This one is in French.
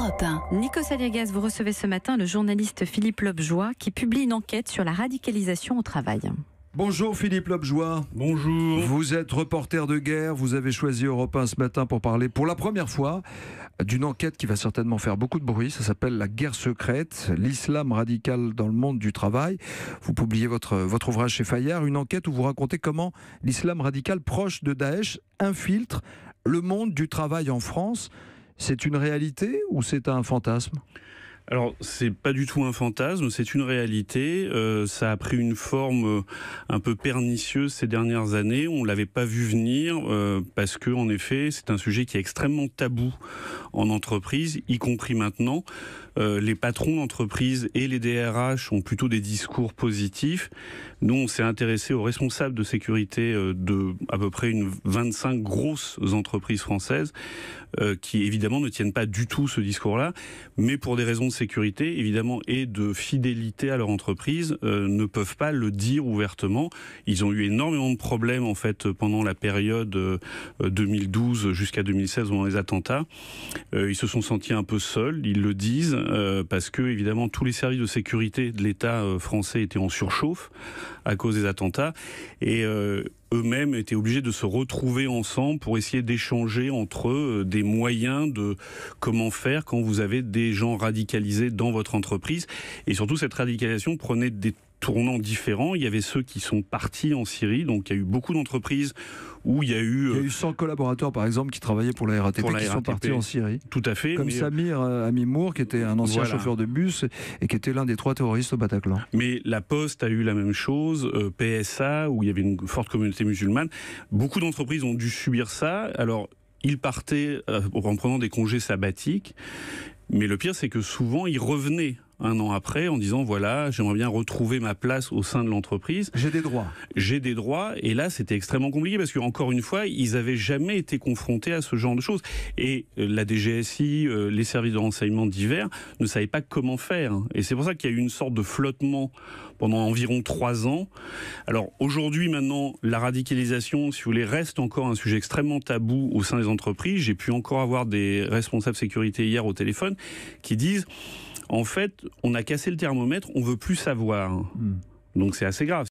Europe 1. Nikos Aliagas, vous recevez ce matin le journaliste Philippe Lobjoie qui publie une enquête sur la radicalisation au travail. Bonjour Philippe Lobjoie. Bonjour. Vous êtes reporter de guerre, vous avez choisi Europe 1 ce matin pour parler pour la première fois d'une enquête qui va certainement faire beaucoup de bruit. Ça s'appelle La guerre secrète, l'islam radical dans le monde du travail. Vous publiez votre ouvrage chez Fayard, une enquête où vous racontez comment l'islam radical proche de Daesh infiltre le monde du travail en France. C'est une réalité ou c'est un fantasme ? Alors, c'est pas du tout un fantasme, c'est une réalité. Ça a pris une forme un peu pernicieuse ces dernières années. On l'avait pas vu venir parce que, en effet, c'est un sujet qui est extrêmement tabou en entreprise, y compris maintenant. Les patrons d'entreprise et les DRH ont plutôt des discours positifs. Nous, on s'est intéressé aux responsables de sécurité de à peu près 25 grosses entreprises françaises qui, évidemment, ne tiennent pas du tout ce discours-là, mais pour des raisons de sécurité, évidemment, et de fidélité à leur entreprise, ne peuvent pas le dire ouvertement. Ils ont eu énormément de problèmes, en fait, pendant la période 2012 jusqu'à 2016, pendant les attentats. Ils se sont sentis un peu seuls, ils le disent, parce que, évidemment, tous les services de sécurité de l'État français étaient en surchauffe à cause des attentats, et eux-mêmes étaient obligés de se retrouver ensemble pour essayer d'échanger entre eux des moyens de comment faire quand vous avez des gens radicalisés dans votre entreprise. Et surtout, cette radicalisation prenait des tournants différents. Il y avait ceux qui sont partis en Syrie, donc il y a eu beaucoup d'entreprises où il y a eu... Il y a eu 100 collaborateurs, par exemple, qui travaillaient pour la RATP, sont partis en Syrie. Tout à fait. Comme Samir Amimour, qui était un ancien chauffeur de bus et qui était l'un des 3 terroristes au Bataclan. Mais la Poste a eu la même chose, PSA, où il y avait une forte communauté musulmane. Beaucoup d'entreprises ont dû subir ça. Alors, ils partaient en prenant des congés sabbatiques. Mais le pire, c'est que souvent, ils revenaient un an après en disant voilà, j'aimerais bien retrouver ma place au sein de l'entreprise. J'ai des droits. J'ai des droits. Et là, c'était extrêmement compliqué parce qu'encore une fois, ils n'avaient jamais été confrontés à ce genre de choses. Et la DGSI, les services de renseignement divers ne savaient pas comment faire. Et c'est pour ça qu'il y a eu une sorte de flottement pendant environ 3 ans. Alors aujourd'hui, maintenant, la radicalisation, si vous voulez, reste encore un sujet extrêmement tabou au sein des entreprises. J'ai pu encore avoir des responsables sécurité hier au téléphone qui disent en fait, on a cassé le thermomètre, on veut plus savoir. Donc c'est assez grave.